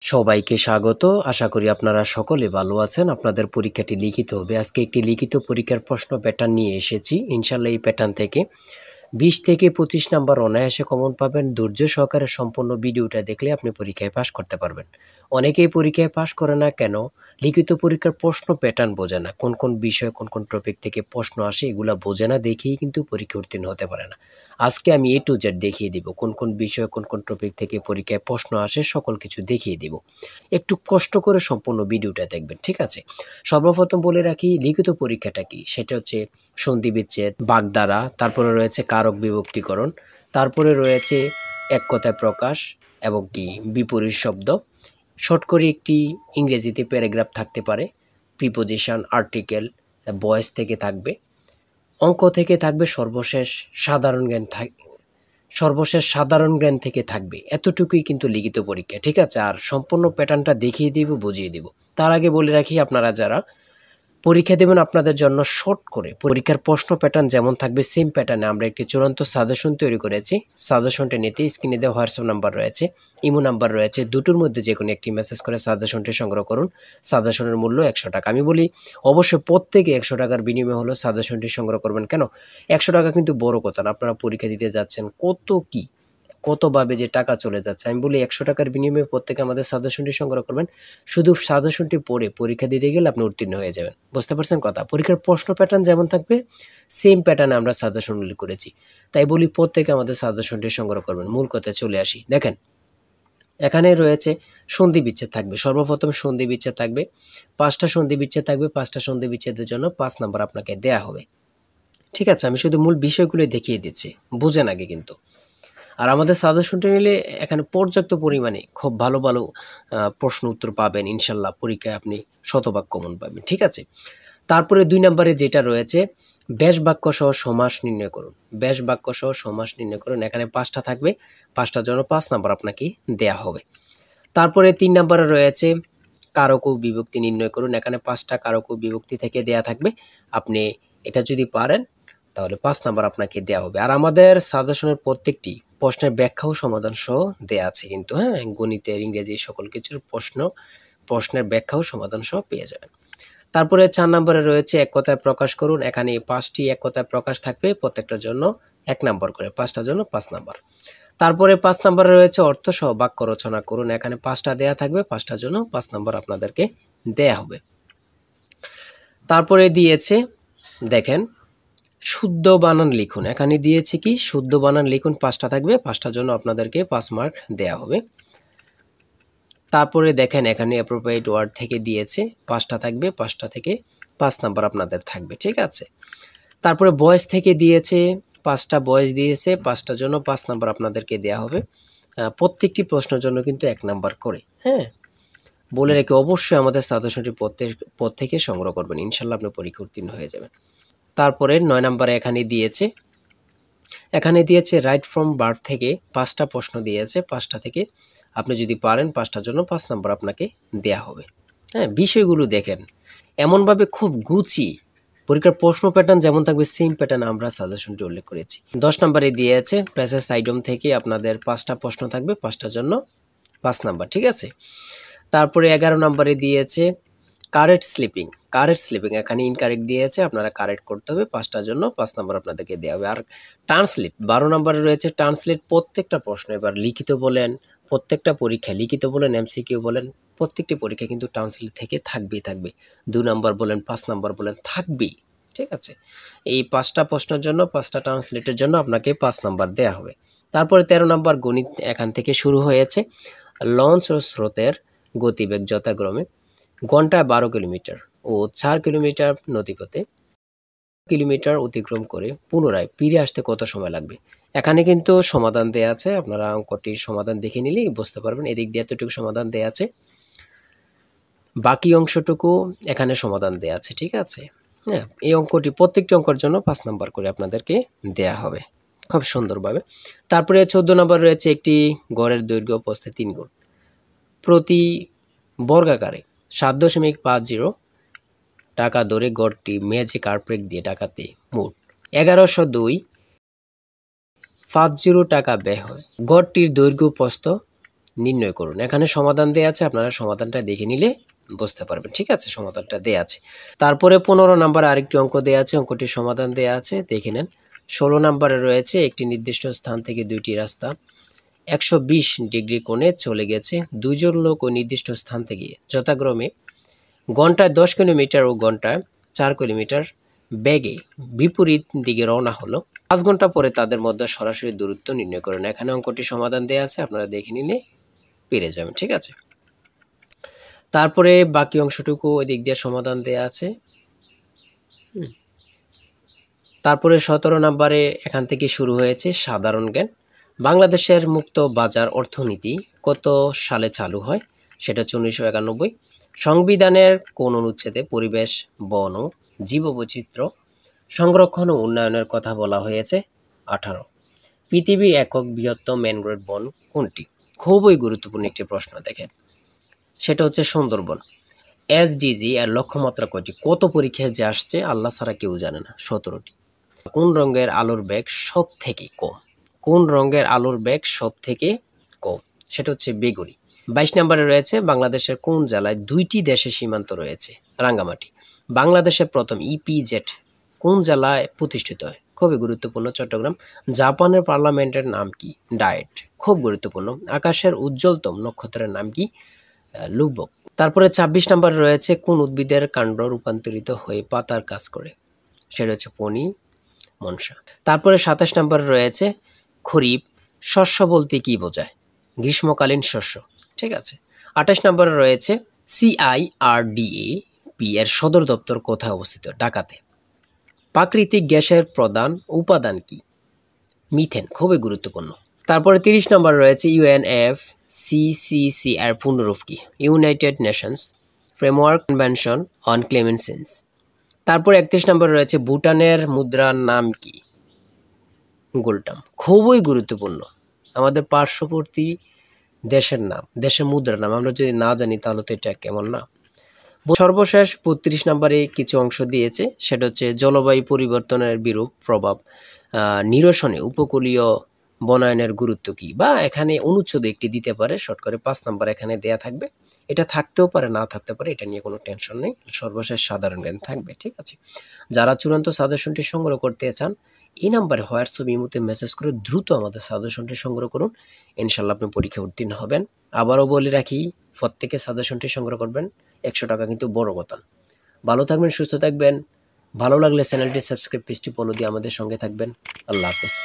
সবাইকে স্বাগত। আশা করি আপনারা সকলে ভালো আছেন। আপনাদের পরীক্ষাটি লিখিত হবে। আজকে একটি লিখিত পরীক্ষার প্রশ্ন প্যাটার্ন নিয়ে এসেছি। ইনশাআল্লাহ এই প্যাটার্ন থেকে 20 থেকে 25 নাম্বার অনায়াসে কমন পাবেন। ধৈর্য সহকারে সম্পূর্ণ ভিডিওটা দেখলে আপনি পরীক্ষায় পাস করতে পারবেন। অনেকেই পরীক্ষায় পাস করে না কেন? লিখিত পরীক্ষার প্রশ্ন প্যাটার্ন বোঝে না। কোন কোন বিষয় কোন কোন টপিক থেকে প্রশ্ন আসে এগুলা বোঝে না দেখেই কিন্তু পরীক্ষা উত্তীর্ণ হতে পারে না। আজকে আমি A to Z দেখিয়ে দিব কোন কোন বিষয় কোন কোন টপিক থেকে পরীক্ষায় প্রশ্ন আসে, সকল কিছু দেখিয়ে দিব। একটু কষ্ট করে সম্পূর্ণ ভিডিওটা দেখবেন, ঠিক আছে? সর্বপ্রথম বলে রাখি লিখিত পরীক্ষাটা কি, সেটা হচ্ছে সন্ধি বিচ্ছেদ, বাগধারা, তারপরে রয়েছে কারক বিভক্তিকরণ, তারপরে রয়েছে এক কথায় প্রকাশ এবং কি বিপরীত শব্দ। শর্ট করে একটি ইংরেজিতে প্যারাগ্রাফ থাকতে পারে, প্রিপোজিশন, আর্টিকেল, ভয়েস থেকে থাকবে, অঙ্ক থেকে থাকবে, সর্বশেষ সাধারণ জ্ঞান থেকে থাকবে। এতটুকুই কিন্তু লিখিত পরীক্ষা, ঠিক আছে? আর সম্পূর্ণ প্যাটার্নটা দেখিয়ে দিব, বুঝিয়ে দিব। তার আগে বলে রাখি, আপনারা যারা পরীক্ষা দেবেন আপনাদের জন্য শর্ট করে পরীক্ষার প্রশ্ন প্যাটার্ন যেমন থাকবে সেম প্যাটার্নে আমরা একটি চূড়ান্ত সাজেশন তৈরি করেছি। সাজেশনটা নিতে স্ক্রিনে দেওয়া হোয়াটসঅ্যাপ নাম্বার রয়েছে, ইমো নাম্বার রয়েছে, দুটোর মধ্যে যে কোনো একটি মেসেজ করে সাজেশনটি সংগ্রহ করুন। সাজেশনের মূল্য 100 টাকা। আমি বলি অবশ্যই প্রত্যেকে 100 টাকার বিনিময়ে হলো সাজেশনটি সংগ্রহ করবেন। কেন 100 টাকা কিন্তু বড় কথা না, আপনারা পরীক্ষা দিতে যাচ্ছেন, কতভাবে যে টাকা চলে যাচ্ছে। আমি বলি 100 টাকার বিনিময়ে প্রত্যেকে আমাদের সাজেশনটি সংগ্রহ করবেন। শুধু সাজেশনটি পড়ে পরীক্ষা দিতে গেলে আপনি উত্তীর্ণ হয়ে যাবেন। বুঝতে পারছেন কথা? পরীক্ষার প্রশ্ন প্যাটার্ন যেমন থাকবে সেম প্যাটার্নে আমরা সাজেশন উল্লেখ করেছি। তাই বলি প্রত্যেকে আমাদের সাজেশনটি সংগ্রহ করবেন। মূল কথায় চলে আসি। দেখেন এখানে রয়েছে সন্ধি বিচ্ছেদ থাকবে। সর্বপ্রথম সন্ধি বিচ্ছেদ থাকবে, 5টা সন্ধি বিচ্ছেদ থাকবে। 5টা সন্ধি বিচ্ছেদের জন্য 5 নাম্বার আপনাকে দেয়া হবে, ঠিক আছে? আমি শুধু মূল বিষয়গুলো দেখিয়ে দিচ্ছি, বুঝেন আগে কিন্তু। আর আমাদের সাজেশনটা নিলে এখানে পর্যাপ্ত পরিমাণে খুব ভালো ভালো প্রশ্ন উত্তর পাবেন। ইনশাল্লাহ পরীক্ষায় আপনি শতভাগ কমন পাবেন, ঠিক আছে? তারপরে 2 নম্বরে যেটা রয়েছে ব্যাস বাক্য সহ সমাস নির্ণয় করুন। ব্যাস বাক্য সহ সমাস নির্ণয় করুন। এখানে 5টা থাকবে, 5টার জন্য 5 নাম্বার আপনাকে দেয়া হবে। তারপরে 3 নম্বরে রয়েছে কারক ও বিভক্তি নির্ণয় করুন। এখানে 5টা কারক ও বিভক্তি থেকে দেয়া থাকবে। আপনি এটা যদি পারেন তাহলে 5 নাম্বার আপনাকে দেয়া হবে। আর আমাদের সাজেশনের প্রত্যেকটি প্রশ্নের ব্যাখ্যা ও সমাধান সহ দেয়া আছে কিন্তু, হ্যাঁ? গণিতের, ইংরেজি সকল কিছুর প্রশ্নের ব্যাখ্যা ও সমাধান সহ পেয়ে যাবেন। তারপরে 4 নম্বরে রয়েছে এক কথায় প্রকাশ করুন। এখানে 5টি এক কথায় প্রকাশ থাকবে, প্রত্যেকটার জন্য 1 নাম্বার করে, 5টার জন্য 5 নাম্বার। তারপরে 5 নম্বরে রয়েছে অর্থ সহ বাক্য রচনা করুন। এখানে 5টা দেয়া থাকবে, 5টার জন্য 5 নাম্বার আপনাদেরকে দেয়া হবে। তারপরে দিয়েছে দেখেন শুদ্ধ বানান লিখুন। এখানে দিয়েছে কি শুদ্ধ বানান লিখুন, 5টা থাকবে, 5টার জন্য আপনাদেরকে 5 মার্ক দেয়া হবে। তারপরে দেখেন এখানে অ্যাপ্রোপ্রিয়েট ওয়ার্ড থেকে দিয়েছে, 5টা থাকবে, 5টা থেকে 5 নাম্বার আপনাদের থাকবে, ঠিক আছে? তারপরে ভয়েস থেকে দিয়েছে, 5টা ভয়েস দিয়েছে, 5টার জন্য 5 নাম্বার আপনাদেরকে দেয়া হবে। প্রত্যেকটি প্রশ্নের জন্য কিন্তু 1 নাম্বার করে, হ্যাঁ? বলে রেখে অবশ্যই আমাদের সাজেশনটি পদ থেকে সংগ্রহ করবেন। ইনশাল্লাহ আপনি পরীক্ষা উত্তীর্ণ হয়ে যাবেন। তারপরে 9 নম্বরে এখানে দিয়েছে রাইট ফ্রম বার্থ থেকে 5টা প্রশ্ন দিয়েছে। 5টা থেকে আপনি যদি পারেন 5টার জন্য 5 নাম্বার আপনাকে দেয়া হবে, হ্যাঁ? বিষয়গুলো দেখেন এমনভাবে খুব গুছিয়ে পরীক্ষার প্রশ্ন প্যাটার্ন যেমন থাকবে সেম প্যাটার্ন আমরা সাজেশনটি উল্লেখ করেছি। 10 নম্বরে দিয়েছে প্যাসেজ আইটেম থেকে আপনাদের 5টা প্রশ্ন থাকবে, 5টার জন্য 5 নাম্বার, ঠিক আছে? তারপরে 11 নম্বরে দিয়েছে কারেক্ট স্লিপিং এখানে ইনকারেক্ট দিয়েছে, আপনারা কারেক্ট করতে হবে। 5টার জন্য 5 নাম্বার আপনাদেরকে দেওয়া হবে। আর ট্রান্সলেট 12 নম্বরে রয়েছে ট্রান্সলেট, প্রত্যেকটা প্রশ্ন এবার লিখিত বলেন, প্রত্যেকটা পরীক্ষা লিখিত বলেন, এমসিকিউ বলেন, প্রত্যেকটি পরীক্ষা কিন্তু ট্রান্সলেট থেকে থাকবেই। 2 নাম্বার বলেন, 5 নাম্বার বলেন, থাকবেই, ঠিক আছে? এই 5টা প্রশ্নের জন্য 5টা ট্রান্সলেটের জন্য আপনাকে 5 নাম্বার দেয়া হবে। তারপরে 13 নাম্বার গণিত এখান থেকে শুরু হয়েছে। লঞ্চ ও স্রোতের গতিবেগ যথাক্রমে ঘন্টায় 12 কিলোমিটার ও 4 কিলোমিটার নদীপথে কিলোমিটার অতিক্রম করে পুনরায় ফিরে আসতে কত সময় লাগবে? এখানে কিন্তু সমাধান দেয়া আছে, আপনারা অঙ্কটির সমাধান দেখে নিলেই বুঝতে পারবেন। এদিক দিয়ে এতটুকু সমাধান দেয়া আছে, বাকি অংশটুকু এখানে সমাধান দেয়া আছে, ঠিক আছে? হ্যাঁ, এই অঙ্কটি প্রত্যেকটি অঙ্কের জন্য 5 নাম্বার করে আপনাদেরকে দেয়া হবে খুব সুন্দরভাবে। তারপরে 14 নম্বর রয়েছে একটি গড়ের দৈর্ঘ্য প্রস্থে 3 গুণ প্রতি বর্গাকারে 7.50 টাকা দরে গড়টি মেঝে কার্পেট দিয়ে টাকাতে মোট 1102.50 টাকা ব্যয় হয়। গড়টির দৈর্ঘ্য প্রস্থ নির্ণয় করুন। এখানে সমাধান দেয়া আছে, আপনারা সমাধানটা দেখে নিলে বুঝতে পারবেন। ঠিক আছে, সমাধানটা দেয়া আছে। তারপরে 15 নম্বরে আরেকটি অঙ্ক দেয়া আছে, অঙ্কটির সমাধান দেয়া আছে, দেখে নেন। 16 নম্বরে রয়েছে একটি নির্দিষ্ট স্থান থেকে দুইটি রাস্তা 120 ডিগ্রি কোণে চলে গেছে। দুইজন লোক ওই নির্দিষ্ট স্থান থেকে যথাক্রমে ঘন্টায় 10 কিলোমিটার ও ঘন্টায় 4 কিলোমিটার বেগে বিপরীত দিকে রওনা হলো। 5 ঘন্টা পরে তাদের মধ্যে সরাসরি দূরত্ব নির্ণয় করুন। এখানে অঙ্কটি সমাধান দেয়া আছে, আপনারা দেখে নিলে পেরে যাবেন। ঠিক আছে, তারপরে বাকি অংশটুকু ওই দিক দিয়ে সমাধান দেয়া আছে। তারপরে 17 নম্বরে এখান থেকে শুরু হয়েছে সাধারণ জ্ঞান। বাংলাদেশের মুক্ত বাজার অর্থনীতি কত সালে চালু হয়? সেটা হচ্ছে 1991। সংবিধানের কোন অনুচ্ছেদে পরিবেশ, বন ও জীববৈচিত্র্য সংরক্ষণ ও উন্নয়নের কথা বলা হয়েছে? 18। পৃথিবীর একক বৃহত্তম ম্যানগ্রোভ বন কোনটি? খুবই গুরুত্বপূর্ণ একটি প্রশ্ন, দেখেন, সেটা হচ্ছে সুন্দরবন। এসডিজি এর লক্ষ্যমাত্রা কয়টি? কত পরীক্ষায় যে আসছে আল্লাহ ছাড়া কেউ জানে না, 17টি। কোন রঙের আলোর বেগ সব থেকে কম? কোন রঙের আলোর বেগ সব থেকে কম? সেটা হচ্ছে বেগুনি। 22 নম্বরে রয়েছে বাংলাদেশের কোন জেলায় 2টি দেশের সীমান্ত রয়েছে? রাঙ্গামাটি। বাংলাদেশের প্রথম ইপিজেড কোন জেলায় প্রতিষ্ঠিত হয়? খুবই গুরুত্বপূর্ণ, চট্টগ্রাম। জাপানের পার্লামেন্টের নাম কি? ডায়েট। খুব গুরুত্বপূর্ণ। আকাশের উজ্জ্বলতম নক্ষত্রের নাম কি? লুব্বক। তারপরে 26 নম্বরে রয়েছে কোন উদ্ভিদের কাণ্ড রূপান্তরিত হয়ে পাতার কাজ করে? সেটা হচ্ছে পনি মনসা। তারপরে 27 নম্বরে রয়েছে খরিফ শস্য বলতে কি বোঝায়? গ্রীষ্মকালীন শস্য। ঠিক আছে। 28 নম্বরে রয়েছে CIRDAP এর সদর দপ্তর কোথায় অবস্থিত? ঢাকাতে। প্রাকৃতিক গ্যাসের প্রধান উপাদান কি? মিথেন। খুবই গুরুত্বপূর্ণ। তারপরে 30 নম্বরে রয়েছে UNFCCC এর পূর্ণরূপ কি? United Nations framework convention on climate change. তারপর 31 নম্বরে রয়েছে ভুটানের মুদ্রার নাম কি? গোল্টাম। খুবই গুরুত্বপূর্ণ, আমাদের পার্শ্ববর্তী দেশের নাম, দেশের মুদ্রার নাম আমরা যদি না জানি তাহলে তো এটা কেমন না। সর্বশেষ 32 নম্বরে কিছু অংশ দিয়েছে, সেটা হচ্ছে জলবায়ু পরিবর্তনের বিরূপ প্রভাব নিরসনে উপকূলীয় বনায়নের গুরুত্ব কি, বা এখানে অনুচ্ছেদ একটি দিতে পারে, শর্ট করে 5 নম্বর এখানে দেয়া থাকবে। এটা থাকতেও পারে, না থাকতে পারে, এটা নিয়ে কোনো টেনশন নেই। সর্বশেষ সাধারণ জ্ঞান থাকবে। ঠিক আছে, যারা চূড়ান্ত সাজেশনটি সংগ্রহ করতে চান এই নাম্বারে হোয়াটসঅ্যাপ ইমোতে মেসেজ করে দ্রুত আমাদের সাজেশনটি সংগ্রহ করুন, ইনশাল্লাহ আপনি পরীক্ষা উত্তীর্ণ হবেন। আবারও বলে রাখি, প্রত্যেকে সাজেশনটি সংগ্রহ করবেন, 100 টাকা কিন্তু বড় কথা। ভালো থাকবেন, সুস্থ থাকবেন। ভালো লাগলে চ্যানেলটি সাবস্ক্রাইব, পেজটি ফলো দিয়ে আমাদের সঙ্গে থাকবেন। আল্লাহ হাফেজ।